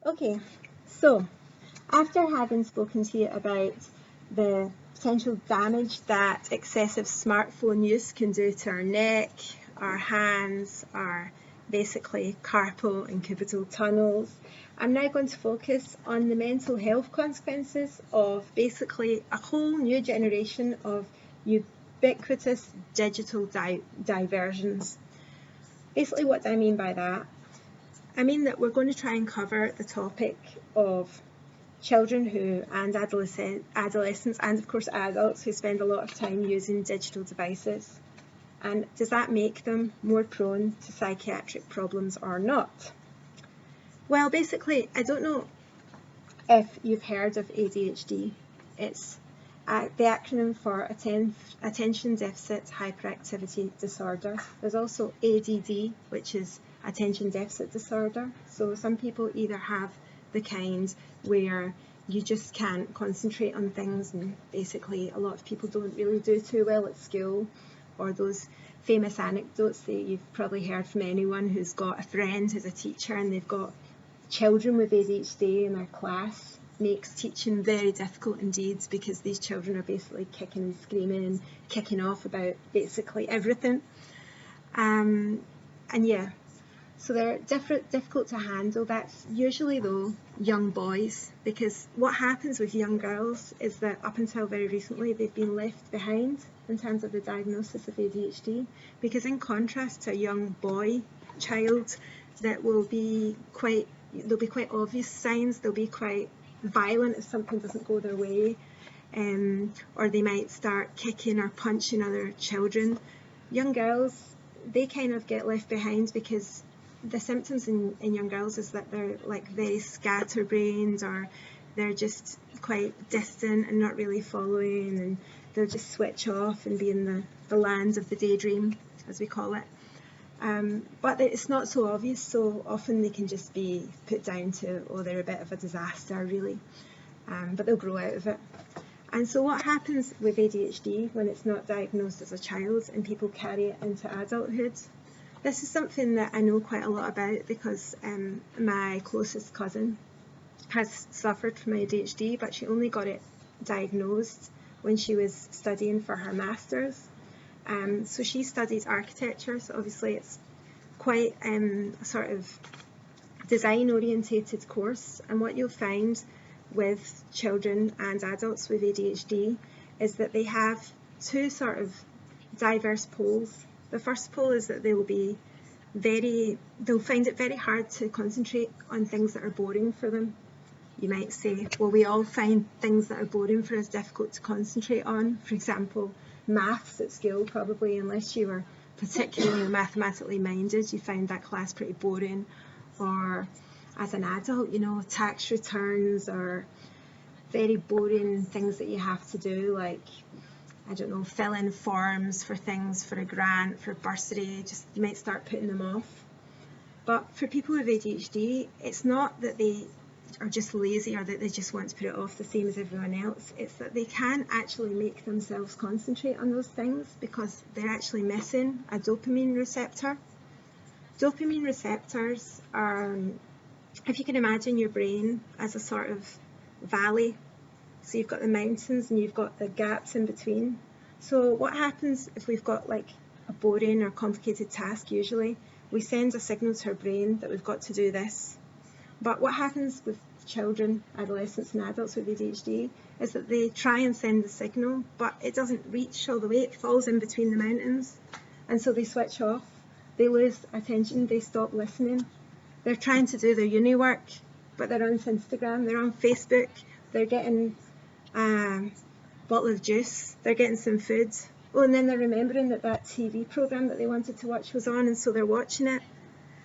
Okay, so after having spoken to you about the potential damage that excessive smartphone use can do to our neck, our hands, our basically carpal and cubital tunnels, I'm now going to focus on the mental health consequences of basically a whole new generation of ubiquitous digital diversions. Basically, what do I mean by that? I mean that we're going to try and cover the topic of children and adolescents and of course adults who spend a lot of time using digital devices. And does that make them more prone to psychiatric problems or not? Well, basically, I don't know if you've heard of ADHD. It's the acronym for Attention Deficit Hyperactivity Disorder. There's also ADD, which is Attention Deficit Disorder. So some people either have the kind where you just can't concentrate on things, and basically a lot of people don't really do too well at school, or those famous anecdotes that you've probably heard from anyone who's got a friend who's a teacher and they've got children with ADHD in their class. Makes teaching very difficult indeed, because these children are basically kicking and screaming and kicking off about basically everything. And yeah, so they're difficult to handle. That's usually though young boys, because what happens with young girls is that up until very recently they've been left behind in terms of the diagnosis of ADHD, because in contrast to a young child, that will be there'll be quite obvious signs. They'll be quite violent if something doesn't go their way, or they might start kicking or punching other children. Young girls, they kind of get left behind because the symptoms in young girls is that they're like very scatterbrained, or they're just quite distant and not really following, and they'll just switch off and be in the land of the daydream, as we call it. But it's not so obvious, so often they can just be put down to, oh, they're a bit of a disaster really, but they'll grow out of it. And so what happens with ADHD when it's not diagnosed as a child and people carry it into adulthood? This is something that I know quite a lot about, because my closest cousin has suffered from ADHD, but she only got it diagnosed when she was studying for her master's. So she studies architecture, so obviously it's quite a sort of design orientated course, and what you'll find with children and adults with ADHD is that they have two sort of diverse poles. The first pole is that they'll find it very hard to concentrate on things that are boring for them. You might say, well, we all find things that are boring for us difficult to concentrate on. For example, maths at school, probably, unless you were particularly mathematically minded, you found that class pretty boring. Or as an adult, tax returns, or very boring things that you have to do, like, I don't know, fill in forms for things, for a grant, for a bursary. You might start putting them off. But for people with ADHD, it's not that they are just lazy or that they just want to put it off the same as everyone else. It's that they can actually make themselves concentrate on those things because they're actually missing a dopamine receptor. Dopamine receptors are, if you can imagine your brain as a sort of valley. So you've got the mountains and you've got the gaps in between. So what happens if we've got like a boring or complicated task? Usually we send a signal to our brain that we've got to do this. But what happens with children, adolescents and adults with ADHD is that they try and send the signal, but it doesn't reach all the way. It falls in between the mountains, and so they switch off. They lose attention, they stop listening. They're trying to do their uni work, but they're on Instagram, they're on Facebook, they're getting a bottle of juice, they're getting some food. Oh, and then they're remembering that TV program that they wanted to watch was on, and so they're watching it.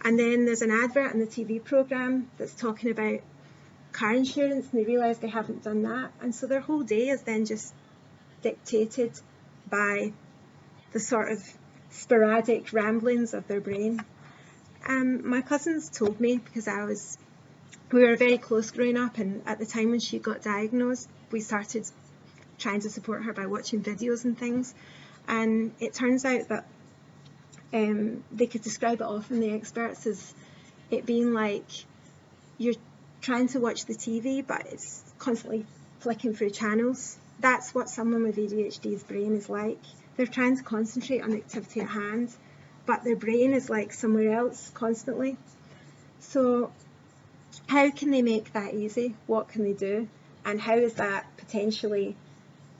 And then there's an advert on the TV program that's talking about car insurance, and they realise they haven't done that. And so their whole day is then just dictated by the sort of sporadic ramblings of their brain. My cousins told me, because we were very close growing up, and at the time when she got diagnosed, we started trying to support her by watching videos and things. And it turns out that they could describe it often, the experts, as it being like you're trying to watch the TV, but it's constantly flicking through channels. That's what someone with ADHD's brain is like. They're trying to concentrate on the activity at hand, but their brain is like somewhere else constantly. So how can they make that easy? What can they do? And how is that potentially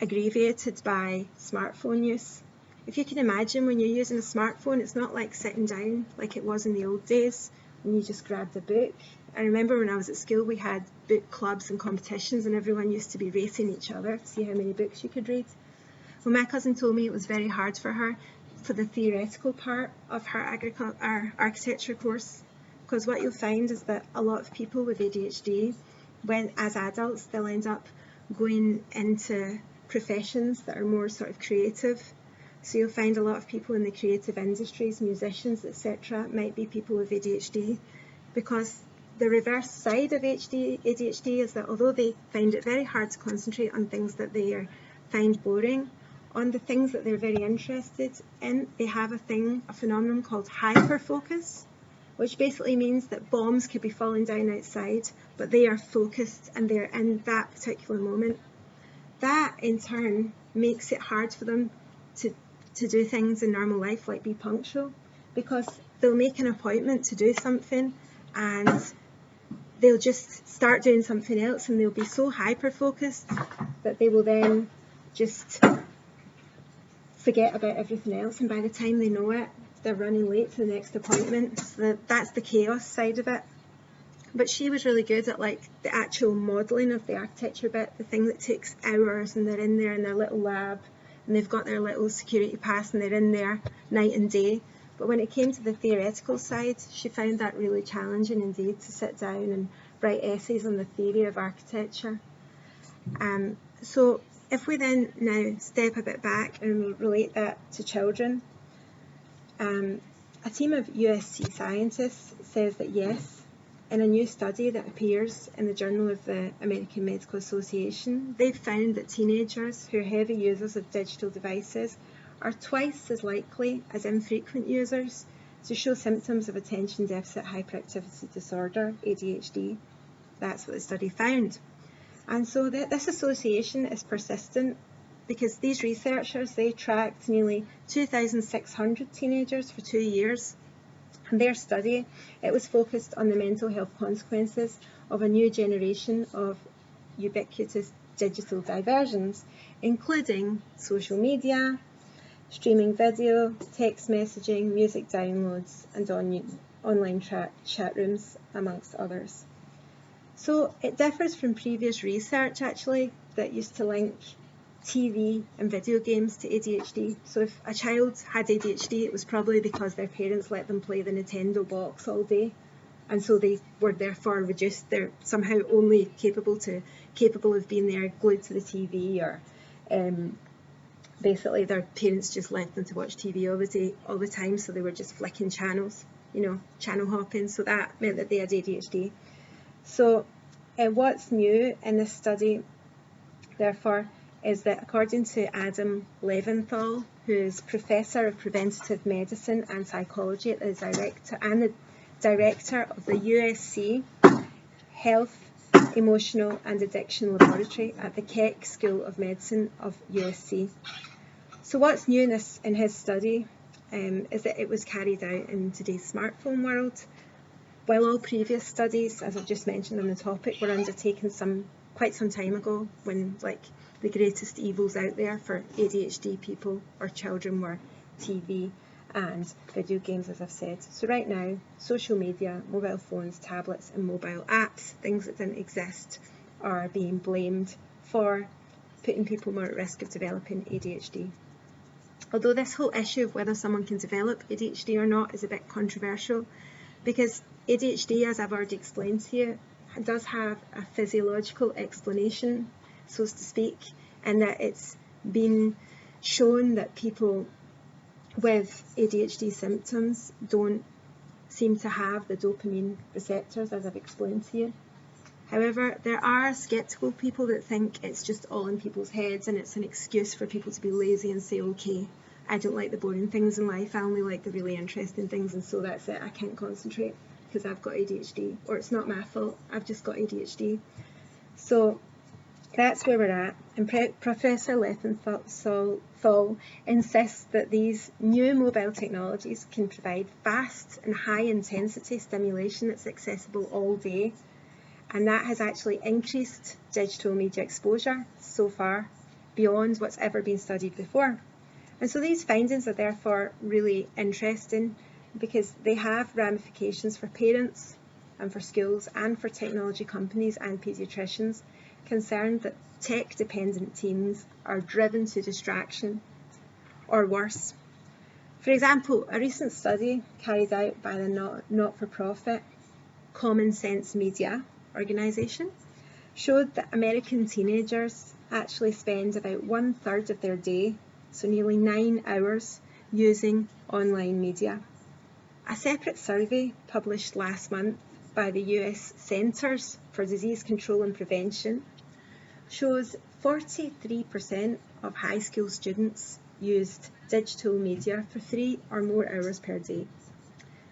aggravated by smartphone use? If you can imagine, when you're using a smartphone, it's not like sitting down like it was in the old days when you just grabbed a book. I remember when I was at school, we had book clubs and competitions, and everyone used to be racing each other to see how many books you could read. Well, my cousin told me it was very hard for her for the theoretical part of her architecture course, because what you'll find is that a lot of people with ADHD, when as adults, they'll end up going into professions that are more sort of creative. So you'll find a lot of people in the creative industries, musicians, etc., might be people with ADHD, because the reverse side of ADHD is that although they find it very hard to concentrate on things that they find boring, on the things that they're very interested in, they have a phenomenon called hyperfocus, which basically means that bombs could be falling down outside, but they are focused and they're in that particular moment. That in turn makes it hard for them to do things in normal life, like be punctual, because they'll make an appointment to do something and they'll just start doing something else, and they'll be so hyper focused that they will then just forget about everything else, and by the time they know it, they're running late to the next appointment. So that's the chaos side of it. But she was really good at like the actual modelling of the architecture bit, the thing that takes hours, and they're in there in their little lab and they've got their little security pass and they're in there night and day. But when it came to the theoretical side, she found that really challenging indeed, to sit down and write essays on the theory of architecture. So if we then now step a bit back and relate that to children, a team of USC scientists says that yes, in a new study that appears in the Journal of the American Medical Association, they've found that teenagers who are heavy users of digital devices are twice as likely as infrequent users to show symptoms of attention deficit hyperactivity disorder, ADHD. That's what the study found. And so this association is persistent because these researchers, they tracked nearly 2,600 teenagers for 2 years. And their study, it was focused on the mental health consequences of a new generation of ubiquitous digital diversions, including social media, streaming video, text messaging, music downloads, and online chat rooms, amongst others. So it differs from previous research, actually, that used to link TV and video games to ADHD. So if a child had ADHD, it was probably because their parents let them play the Nintendo box all day, and so they were therefore reduced. They're somehow only capable of being there glued to the TV, or basically their parents just left them to watch TV all the time, so they were just flicking channels, channel hopping. So that meant that they had ADHD. So what's new in this study, therefore, is that according to Adam Leventhal, who is Professor of Preventative Medicine and Psychology at the Director of the USC Health, Emotional and Addiction Laboratory at the Keck School of Medicine of USC. So what's new in his study is that it was carried out in today's smartphone world. While all previous studies, as I've just mentioned on the topic, were undertaken quite some time ago, when the greatest evils out there for ADHD people or children were TV and video games, as I've said. So right now, social media, mobile phones, tablets and mobile apps, things that didn't exist, are being blamed for putting people more at risk of developing ADHD. Although this whole issue of whether someone can develop ADHD or not is a bit controversial, because ADHD, as I've already explained to you, does have a physiological explanation, so to speak, and that it's been shown that people with ADHD symptoms don't seem to have the dopamine receptors, as I've explained to you. However, there are sceptical people that think it's just all in people's heads and it's an excuse for people to be lazy and say, okay, I don't like the boring things in life, I only like the really interesting things, and so that's it, I can't concentrate. because I've got ADHD, or it's not my fault, I've just got ADHD. So that's where we're at, and Professor Leventhal insists that these new mobile technologies can provide fast and high intensity stimulation that's accessible all day, and that has actually increased digital media exposure so far beyond what's ever been studied before. And so these findings are therefore really interesting because they have ramifications for parents and for schools and for technology companies and paediatricians concerned that tech-dependent teens are driven to distraction or worse. For example, a recent study carried out by the not-for-profit Common Sense Media organisation showed that American teenagers actually spend about 1/3 of their day, so nearly 9 hours, using online media. A separate survey published last month by the US Centers for Disease Control and Prevention shows 43% of high school students used digital media for 3 or more hours per day.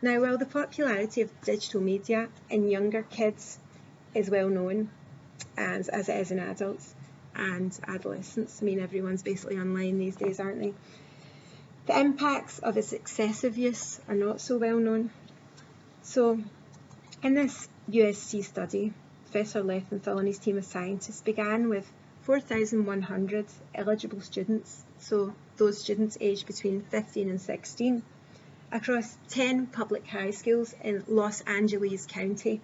Now, while the popularity of digital media in younger kids is well known, as it is in adults and adolescents, I mean, everyone's basically online these days, aren't they? The impacts of its excessive use are not so well known. So, in this USC study, Professor Leventhal and his team of scientists began with 4,100 eligible students, so those students aged between 15 and 16, across 10 public high schools in Los Angeles County.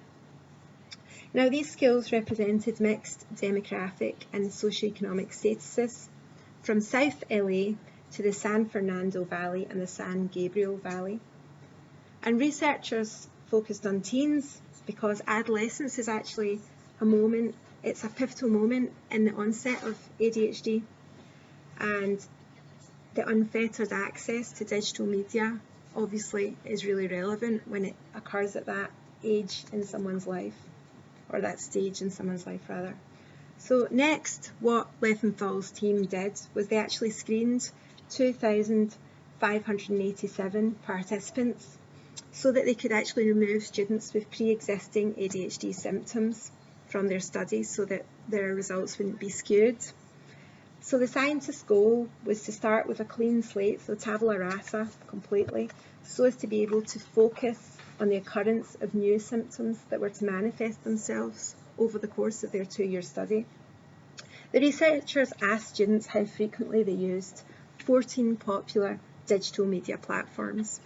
Now, these schools represented mixed demographic and socioeconomic statuses from South LA to the San Fernando Valley and the San Gabriel Valley. And researchers focused on teens because adolescence is actually it's a pivotal moment in the onset of ADHD, and the unfettered access to digital media obviously is really relevant when it occurs at that age in someone's life, or that stage in someone's life rather. So next, what Leventhal's team did was they actually screened 2,587 participants so that they could actually remove students with pre-existing ADHD symptoms from their studies so that their results wouldn't be skewed. So the scientists' goal was to start with a clean slate, so tabula rasa completely, so as to be able to focus on the occurrence of new symptoms that were to manifest themselves over the course of their 2-year study. The researchers asked students how frequently they used 14 popular digital media platforms,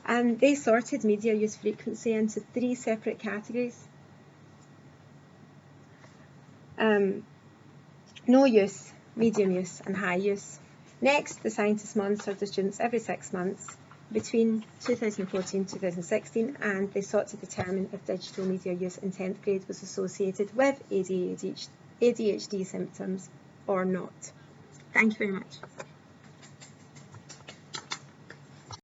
and they sorted media use frequency into 3 separate categories. No use, medium use and high use. Next, the scientists monitored the students every 6 months between 2014 and 2016, and they sought to determine if digital media use in 10th grade was associated with ADHD symptoms or not. Thank you very much.